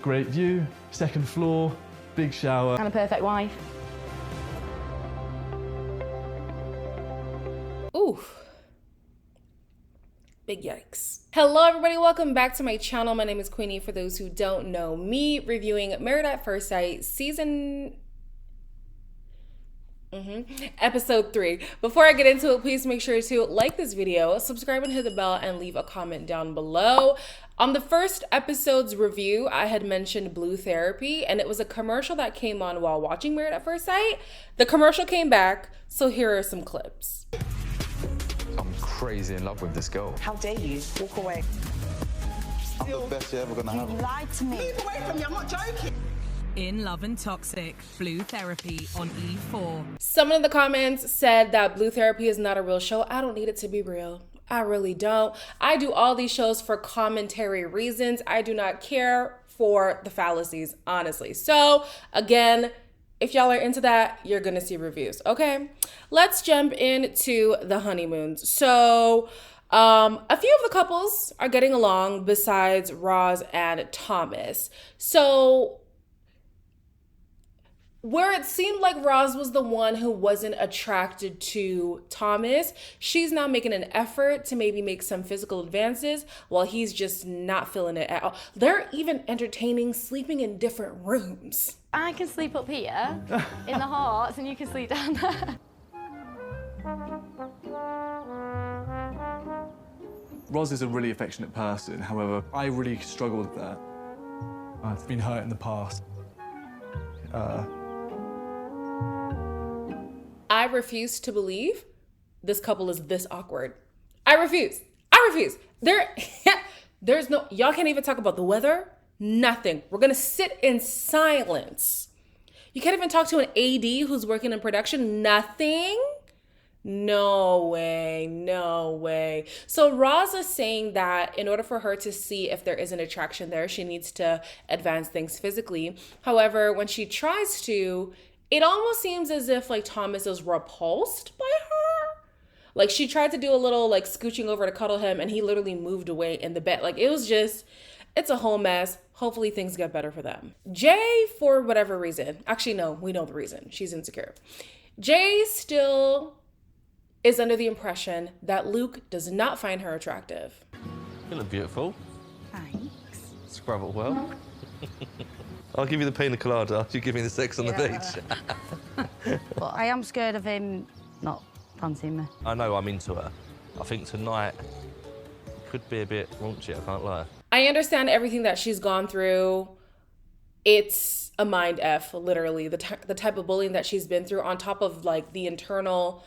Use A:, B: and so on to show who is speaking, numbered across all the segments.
A: Great view, second floor, big shower.
B: And a perfect wife.
C: Oof. Big yikes. Hello everybody, welcome back to my channel. My name is Queenie. For those who don't know me, reviewing Married at First Sight episode 3. Before I get into it, please make sure to like this video, subscribe and hit the bell, and leave a comment down below. On the first episode's review, I had mentioned Blue Therapy, and it was a commercial that came on while watching Married at First Sight. The commercial came back, so here are some clips.
D: I'm crazy in love with this girl.
E: How dare you? Walk away.
F: I'm the best you're ever gonna have.
E: You lied to me.
G: Move away from me, I'm not joking.
H: In Love and Toxic, Blue Therapy on E4.
C: Someone in the comments said that Blue Therapy is not a real show. I don't need it to be real. I really don't. I do all these shows for commentary reasons. I do not care for the fallacies, honestly. So again, if y'all are into that, you're gonna see reviews, okay? Let's jump into the honeymoons. So a few of the couples are getting along besides Roz and Thomas. So where it seemed like Roz was the one who wasn't attracted to Thomas, she's now making an effort to maybe make some physical advances while he's just not feeling it at all. They're even entertaining sleeping in different rooms.
B: I can sleep up here in the hearts and you can sleep down there.
A: Roz is a really affectionate person, however, I really struggle with that. I've been hurt in the past.
C: I refuse to believe this couple is this awkward. I refuse. There's no, y'all can't even talk about the weather, nothing. We're gonna sit in silence. You can't even talk to an AD who's working in production, nothing. No way. So Roz is saying that in order for her to see if there is an attraction there, she needs to advance things physically. However, when she tries to, it almost seems as if like Thomas is repulsed by her. Like she tried to do a little like scooching over to cuddle him and he literally moved away in the bed. Like it was just, it's a whole mess. Hopefully things get better for them. Jay, for whatever reason, actually no, we know the reason. She's insecure. Jay still is under the impression that Luke does not find her attractive.
I: You look beautiful.
E: Thanks.
I: Scrabble well. I'll give you the pina colada. You give me the sex on the beach.
B: But I am scared of him not fancying me.
I: I know I'm into her. I think tonight could be a bit raunchy, I can't lie.
C: I understand everything that she's gone through. It's a mind F, literally. The type of bullying that she's been through on top of like the internal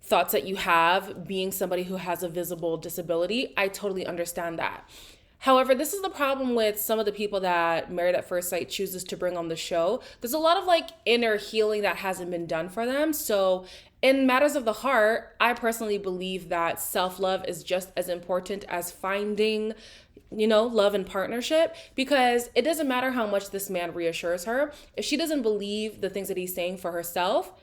C: thoughts that you have being somebody who has a visible disability. I totally understand that. However, this is the problem with some of the people that Married at First Sight chooses to bring on the show. There's a lot of like inner healing that hasn't been done for them. So in matters of the heart, I personally believe that self-love is just as important as finding, you know, love and partnership, because it doesn't matter how much this man reassures her. If she doesn't believe the things that he's saying for herself,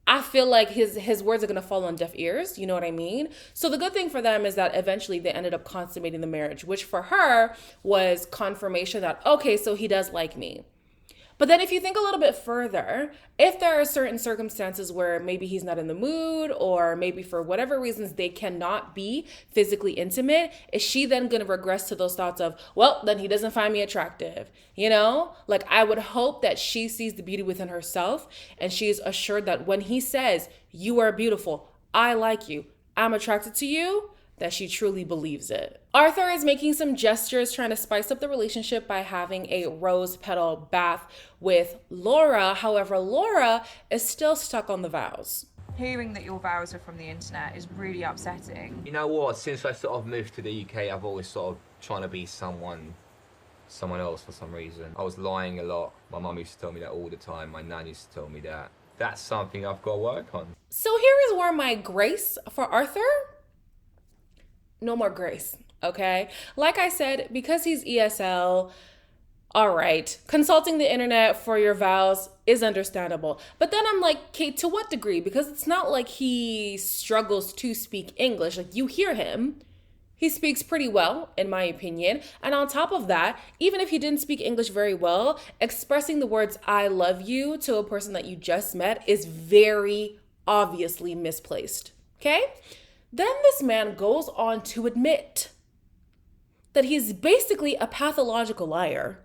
C: I feel like his words are going to fall on deaf ears. You know what I mean? So the good thing for them is that eventually they ended up consummating the marriage, which for her was confirmation that, okay, so he does like me. But then if you think a little bit further, if there are certain circumstances where maybe he's not in the mood or maybe for whatever reasons they cannot be physically intimate, is she then going to regress to those thoughts of, well, then he doesn't find me attractive? You know, like I would hope that she sees the beauty within herself and she is assured that when he says, you are beautiful, I like you, I'm attracted to you, that she truly believes it. Arthur is making some gestures trying to spice up the relationship by having a rose petal bath with Laura. However, Laura is still stuck on the vows.
J: Hearing that your vows are from the internet is really upsetting.
K: You know what, since I sort of moved to the UK, I've always sort of trying to be someone else for some reason. I was lying a lot. My mum used to tell me that all the time. My nan used to tell me that. That's something I've got to work on.
C: So here is where my grace for Arthur, no more grace, okay? Like I said, because he's ESL, all right, consulting the internet for your vows is understandable. But then I'm like, Kate, to what degree? Because it's not like he struggles to speak English. Like, you hear him. He speaks pretty well, in my opinion. And on top of that, even if he didn't speak English very well, expressing the words I love you to a person that you just met is very obviously misplaced. Okay? Then this man goes on to admit that he's basically a pathological liar.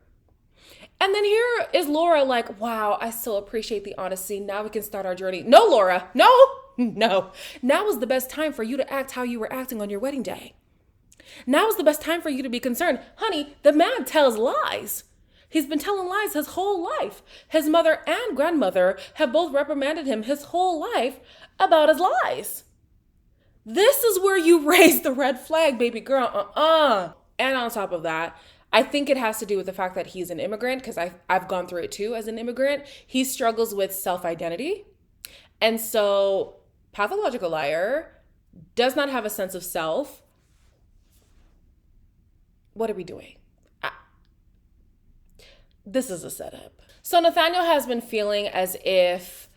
C: And then here is Laura like, wow, I so appreciate the honesty. Now we can start our journey. No, Laura, no. Now is the best time for you to act how you were acting on your wedding day. Now is the best time for you to be concerned. Honey, the man tells lies. He's been telling lies his whole life. His mother and grandmother have both reprimanded him his whole life about his lies. This is where you raise the red flag, baby girl. And on top of that, I think it has to do with the fact that he's an immigrant, because I've gone through it too as an immigrant. He struggles with self-identity. And so pathological liar does not have a sense of self. What are we doing? This is a setup. So Nathaniel has been feeling as if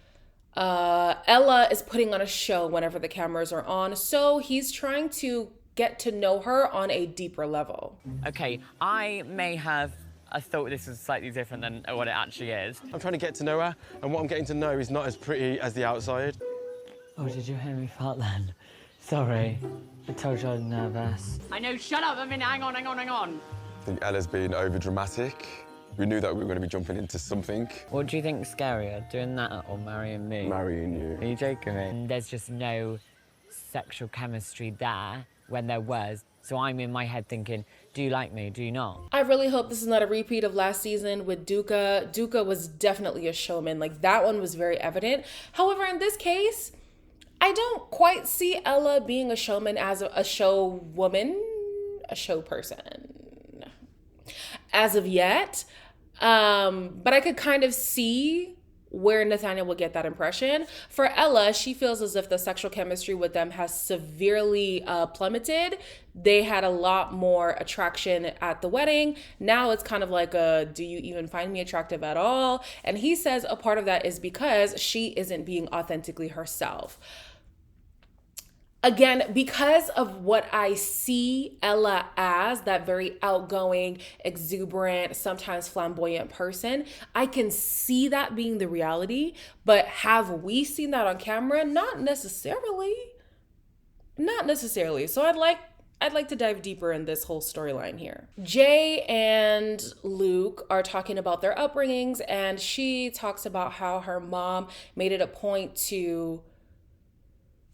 C: Ella is putting on a show whenever the cameras are on. So he's trying to get to know her on a deeper level.
G: Okay, I may have thought this was slightly different than what it actually is.
L: I'm trying to get to know her, and what I'm getting to know is not as pretty as the outside.
G: Oh, did you hear me fart then? Sorry, I told you I was nervous. I know, shut up, hang on.
L: I think Ella's been over-dramatic. We knew that we were going to be jumping into something.
G: What do you think's scarier, doing that or marrying me?
L: Marrying you.
G: Are you joking me? There's just no sexual chemistry there when there was. So I'm in my head thinking, do you like me? Do you not?
C: I really hope this is not a repeat of last season with Duca. Duca was definitely a showman. Like, that one was very evident. However, in this case, I don't quite see Ella being a showman as a show woman, a show person as of yet. But I could kind of see where Nathaniel will get that impression. For Ella, she feels as if the sexual chemistry with them has severely plummeted. They had a lot more attraction at the wedding. Now it's kind of like do you even find me attractive at all? And he says a part of that is because she isn't being authentically herself. Again, because of what I see Ella as, that very outgoing, exuberant, sometimes flamboyant person, I can see that being the reality. But have we seen that on camera? Not necessarily. So I'd like to dive deeper in this whole storyline here. Jay and Luke are talking about their upbringings, and she talks about how her mom made it a point to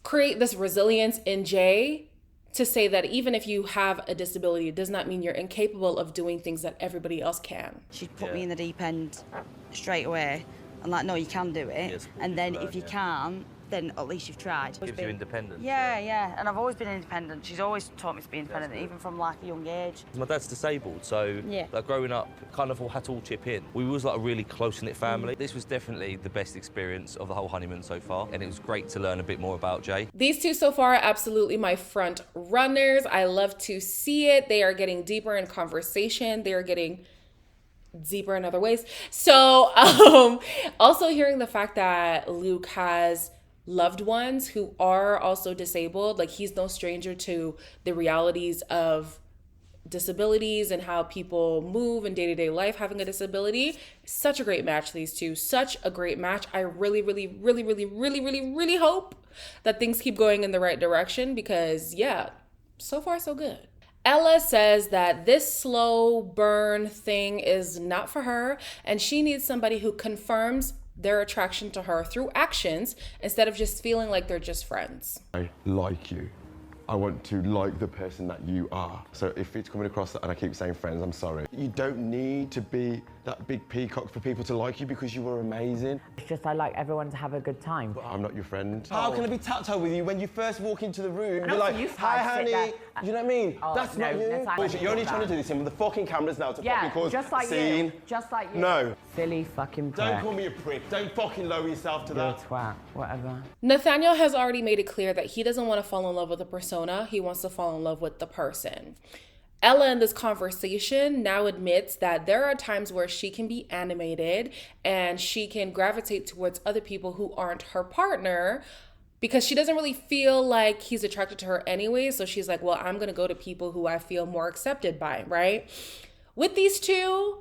C: create this resilience in Jay to say that even if you have a disability, it does not mean you're incapable of doing things that everybody else can.
E: She'd put me in the deep end straight away and like, no, you can do it.
I: Yes,
E: and then if you can't, then at least you've tried.
I: Gives you independence.
E: Yeah. And I've always been independent. She's always taught me to be independent, even from like a young age.
I: My dad's disabled, so like growing up, kind of all had to all chip in. We was like a really close-knit family. This was definitely the best experience of the whole honeymoon so far, and it was great to learn a bit more about Jay.
C: These two so far are absolutely my front runners. I love to see it. They are getting deeper in conversation. They are getting deeper in other ways. So also hearing the fact that Luke has loved ones who are also disabled, like he's no stranger to the realities of disabilities and how people move in day-to-day life having a disability. Such a great match, these two. Such a great match. I really hope that things keep going in the right direction because, yeah, so far so good. Ella says that this slow burn thing is not for her and she needs somebody who confirms their attraction to her through actions instead of just feeling like they're just friends.
L: I like you. I want to like the person that you are. So if it's coming across that, and I keep saying friends, I'm sorry. You don't need to be that big peacock for people to like you because you were amazing.
G: It's just I like everyone to have a good time.
L: But I'm not your friend. How can I be tactile with you when you first walk into the room? You're like, hi, honey. You know what I mean? That's not you. You're only trying to do this in with the fucking cameras now to fucking cause a scene.
G: Just like you.
L: No.
G: Silly fucking prick.
L: Don't call me a prick. Don't fucking lower yourself to that.
G: You're a twat. Whatever.
C: Nathaniel has already made it clear that he doesn't want to fall in love with a persona. He wants to fall in love with the person. Ella in this conversation now admits that there are times where she can be animated and she can gravitate towards other people who aren't her partner because she doesn't really feel like he's attracted to her anyway. So she's like, well, I'm going to go to people who I feel more accepted by, right? With these two,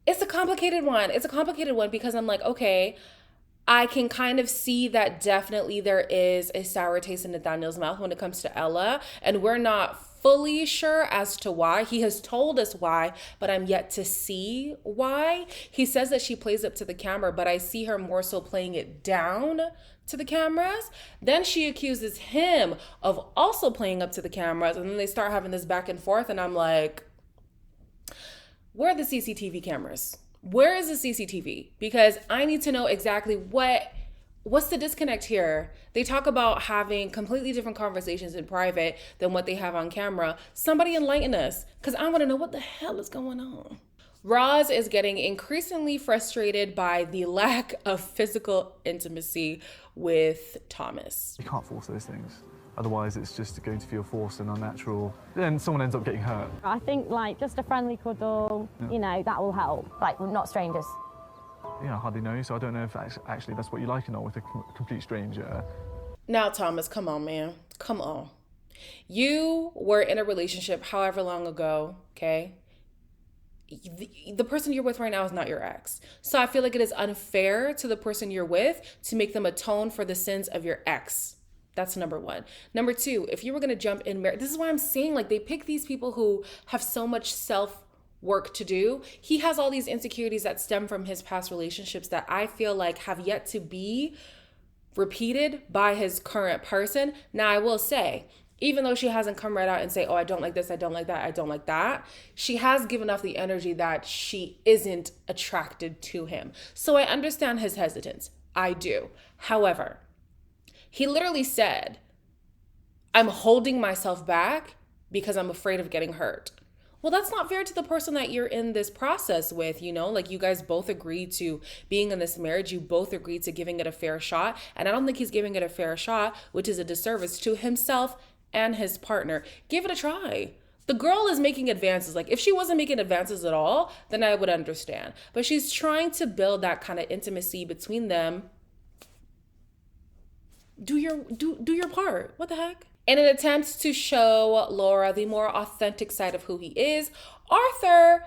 C: it's a complicated one. It's a complicated one because I'm like, okay, I can kind of see that definitely there is a sour taste in Nathaniel's mouth when it comes to Ella, and we're not fully sure as to why. He has told us why, but I'm yet to see why. He says that she plays up to the camera, but I see her more so playing it down to the cameras. Then she accuses him of also playing up to the cameras, and then they start having this back and forth, and I'm like, where are the CCTV cameras? Where is the CCTV? Because I need to know exactly what's the disconnect here. They talk about having completely different conversations in private than what they have on camera. Somebody enlighten us, because I want to know what the hell is going on. Roz is getting increasingly frustrated by the lack of physical intimacy with Thomas.
A: You can't force those things. Otherwise, it's just going to feel forced and unnatural. Then someone ends up getting hurt.
B: I think, like, just a friendly cuddle, you know, that will help. Like, we're not strangers.
A: Yeah, I hardly know you, so I don't know if actually that's what you like or not with a complete stranger.
C: Now, Thomas, come on, man. Come on. You were in a relationship however long ago, okay? The person you're with right now is not your ex. So I feel like it is unfair to the person you're with to make them atone for the sins of your ex. That's number one. Number two, if you were going to jump in marriage, this is why I'm saying, like, they pick these people who have so much self-work to do. He has all these insecurities that stem from his past relationships that I feel like have yet to be repeated by his current person. Now, I will say, even though she hasn't come right out and say, oh, I don't like this, I don't like that, I don't like that, she has given off the energy that she isn't attracted to him. So I understand his hesitance. I do. However, he literally said, I'm holding myself back because I'm afraid of getting hurt. Well, that's not fair to the person that you're in this process with, you know? Like, you guys both agreed to being in this marriage. You both agreed to giving it a fair shot. And I don't think he's giving it a fair shot, which is a disservice to himself and his partner. Give it a try. The girl is making advances. Like, if she wasn't making advances at all, then I would understand. But she's trying to build that kind of intimacy between them. Do your part. What the heck? In an attempt to show Laura the more authentic side of who he is, Arthur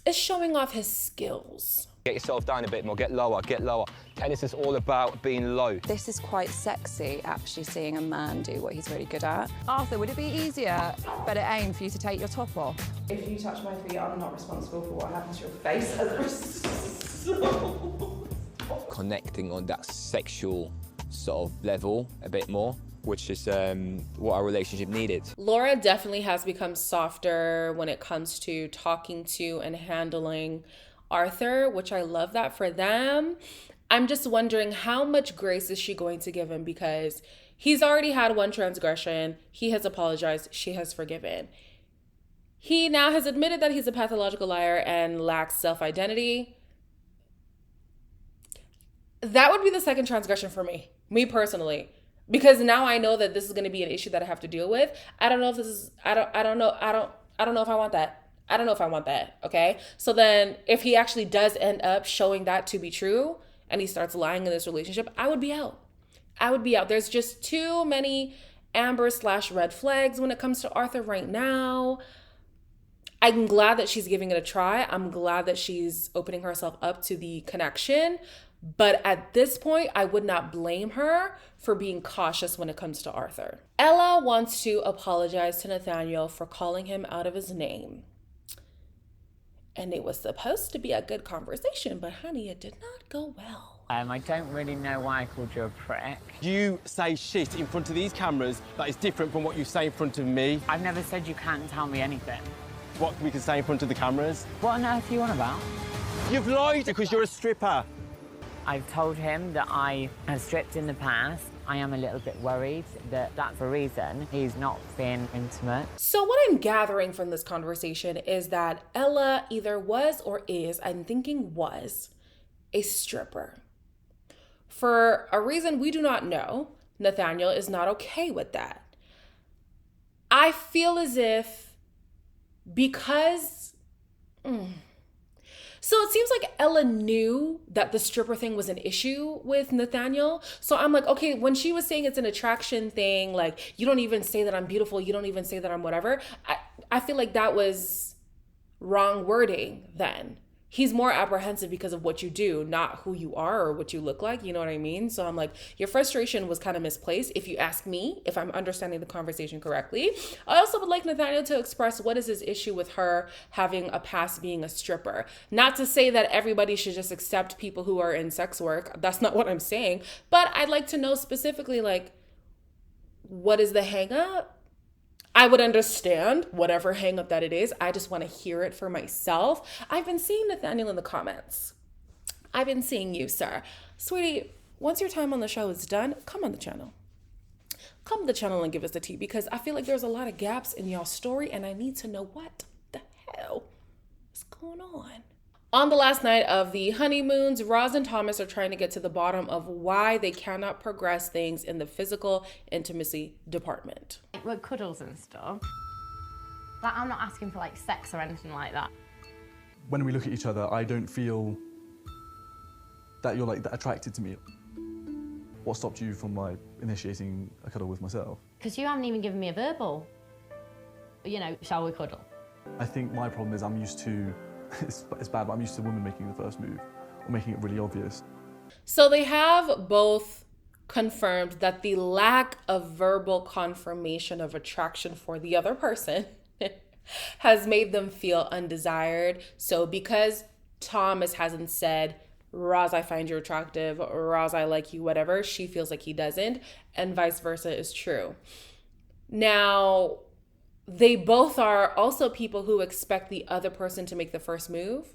C: is showing off his skills.
M: Get yourself down a bit more, get lower, get lower. Tennis is all about being low.
N: This is quite sexy, actually seeing a man do what he's really good at. Arthur, would it be easier, better aim for you to take your top off?
O: If you touch my feet, I'm not responsible for what happens to your face as a result.
K: Connecting on that sexual sort of level a bit more, which is what our relationship needed.
C: Laura definitely has become softer when it comes to talking to and handling Arthur, which I love that for them. I'm just wondering, how much grace is she going to give him, because he's already had one transgression. He has apologized. She has forgiven. He now has admitted that he's a pathological liar and lacks self-identity. That would be the second transgression for me personally, because now I know that this is going to be an issue that I have to deal with. I don't know if this is, I don't know if I want that. I don't know if I want that, okay? So then if he actually does end up showing that to be true and he starts lying in this relationship, I would be out. There's just too many amber/red flags when it comes to Arthur right now. I'm glad that she's giving it a try. I'm glad that she's opening herself up to the connection. But at this point, I would not blame her for being cautious when it comes to Arthur. Ella wants to apologize to Nathaniel for calling him out of his name. And it was supposed to be a good conversation, but honey, it did not go well.
G: I don't really know why I called you a prick.
P: You say shit in front of these cameras that is different from what you say in front of me.
G: I've never said you can't tell me anything.
P: What we can say in front of the cameras?
G: What on earth are you on about?
P: You've lied because you're a stripper.
G: I've told him that I have stripped in the past. I am a little bit worried that that's a reason he's not being intimate.
C: So what I'm gathering from this conversation is that Ella either was or is, I'm thinking was, a stripper. For a reason we do not know, Nathaniel is not okay with that. I feel as if because So it seems like Ella knew that the stripper thing was an issue with Nathaniel. So I'm like, okay, when she was saying it's an attraction thing, like, you don't even say that I'm beautiful, you don't even say that I'm whatever, I feel like that was wrong wording then. He's more apprehensive because of what you do, not who you are or what you look like. You know what I mean? So I'm like, your frustration was kind of misplaced, if you ask me, if I'm understanding the conversation correctly. I also would like Nathaniel to express what is his issue with her having a past being a stripper. Not to say that everybody should just accept people who are in sex work. That's not what I'm saying. But I'd like to know specifically, like, what is the hang up? I would understand whatever hang up that it is. I just want to hear it for myself. I've been seeing Nathaniel in the comments. I've been seeing you, sir. Sweetie, once your time on the show is done, come on the channel. Come to the channel and give us the tea, because I feel like there's a lot of gaps in y'all's story and I need to know what the hell is going on. On the last night of the honeymoons, Roz and Thomas are trying to get to the bottom of why they cannot progress things in the physical intimacy department.
B: With cuddles and stuff. Like, I'm not asking for like sex or anything like that.
A: When we look at each other, I don't feel that you're like that attracted to me. What stopped you from like initiating a cuddle with myself?
B: Because you haven't even given me a verbal, you know, shall we cuddle?
A: I think my problem is I'm used to, it's bad, but I'm used to women making the first move or making it really obvious.
C: So they have both confirmed that the lack of verbal confirmation of attraction for the other person has made them feel undesired. So because Thomas hasn't said, Roz, I find you attractive, Roz, I like you, whatever, she feels like he doesn't, and vice versa is true. Now, they both are also people who expect the other person to make the first move,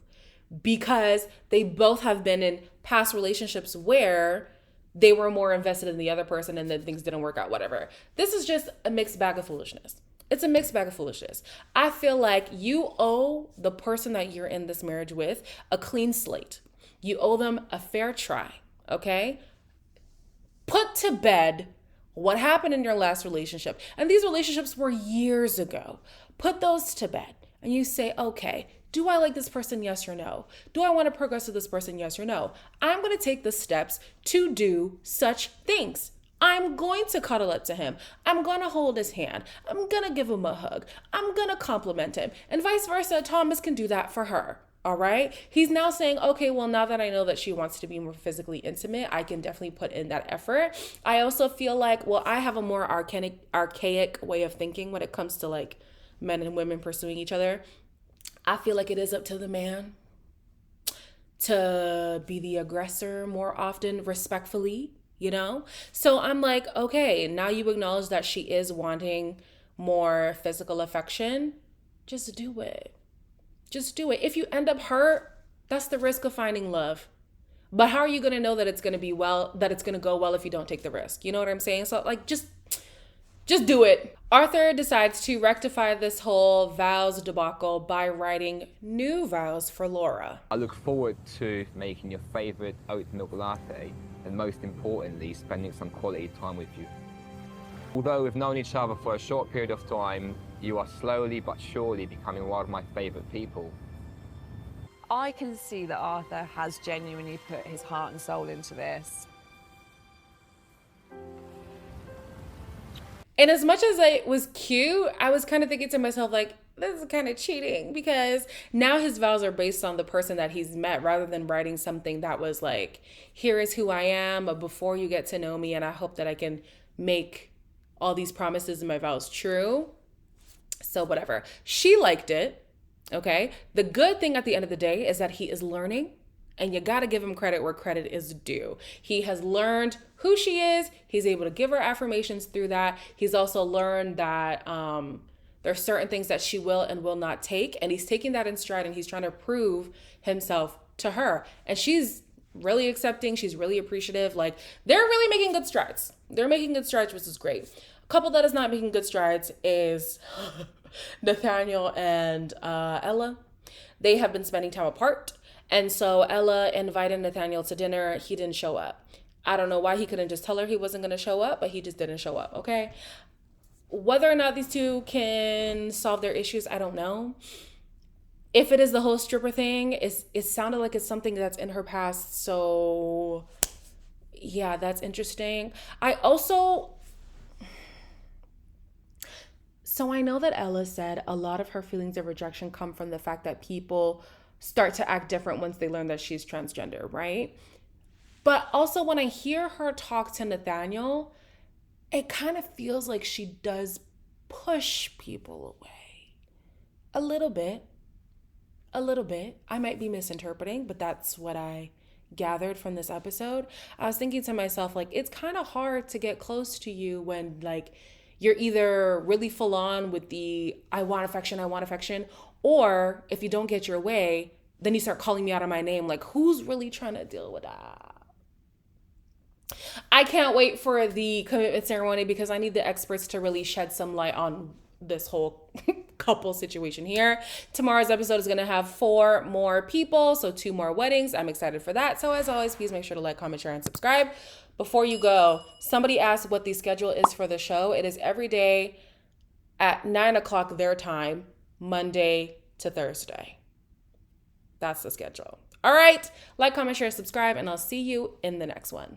C: because they both have been in past relationships where they were more invested in the other person and then things didn't work out, whatever. This is just a mixed bag of foolishness. It's a mixed bag of foolishness. I feel like you owe the person that you're in this marriage with a clean slate. You owe them a fair try, okay? Put to bed what happened in your last relationship. And these relationships were years ago. Put those to bed and you say, okay, do I like this person? Yes or no? Do I want to progress with this person? Yes or no? I'm going to take the steps to do such things. I'm going to cuddle up to him. I'm going to hold his hand. I'm going to give him a hug. I'm going to compliment him. And vice versa, Thomas can do that for her. All right. He's now saying, okay, well, now that I know that she wants to be more physically intimate, I can definitely put in that effort. I also feel like, well, I have a more archaic way of thinking when it comes to like men and women pursuing each other. I feel like it is up to the man to be the aggressor more often, respectfully, you know? So I'm like, okay, now you acknowledge that she is wanting more physical affection. Just do it. Just do it. If you end up hurt, that's the risk of finding love. But how are you going to know that it's going to be that it's going to go well if you don't take the risk? You know what I'm saying? So like, just do it. Arthur decides to rectify this whole vows debacle by writing new vows for Laura.
M: I look forward to making your favorite oat milk latte, and most importantly, spending some quality time with you. Although we've known each other for a short period of time, you are slowly but surely becoming one of my favorite people.
N: I can see that Arthur has genuinely put his heart and soul into this.
C: And as much as it was cute, I was kind of thinking to myself, like, this is kind of cheating, because now his vows are based on the person that he's met rather than writing something that was like, here is who I am before you get to know me, and I hope that I can make all these promises in my vows true. So whatever. She liked it, okay? The good thing at the end of the day is that he is learning, and you got to give him credit where credit is due. He has learned who she is. He's able to give her affirmations through that. He's also learned that there's certain things that she will and will not take, and he's taking that in stride, and he's trying to prove himself to her. And she's really accepting. She's really appreciative. Like, they're really making good strides. They're making good strides, which is great. A couple that is not making good strides is Nathaniel and Ella. They have been spending time apart. And so Ella invited Nathaniel to dinner. He didn't show up. I don't know why he couldn't just tell her he wasn't going to show up, but he just didn't show up, okay? Whether or not these two can solve their issues, I don't know. if it is the whole stripper thing, it sounded like it's something that's in her past. So yeah, that's interesting. So I know that Ella said a lot of her feelings of rejection come from the fact that people start to act different once they learn that she's transgender, right? But also when I hear her talk to Nathaniel, it kind of feels like she does push people away. A little bit. I might be misinterpreting, but that's what I gathered from this episode. I was thinking to myself, like, it's kind of hard to get close to you when, like, you're either really full on with the I want affection, or if you don't get your way, then you start calling me out of my name. Like, who's really trying to deal with that? I can't wait for the commitment ceremony because I need the experts to really shed some light on this whole couple situation here. Tomorrow's episode is going to have 4 more people, so 2 more weddings. I'm excited for that. So as always, please make sure to like, comment, share, and subscribe. Before you go, somebody asked what the schedule is for the show. It is every day at 9 o'clock their time, Monday to Thursday. That's the schedule. All right, like, comment, share, subscribe, and I'll see you in the next one.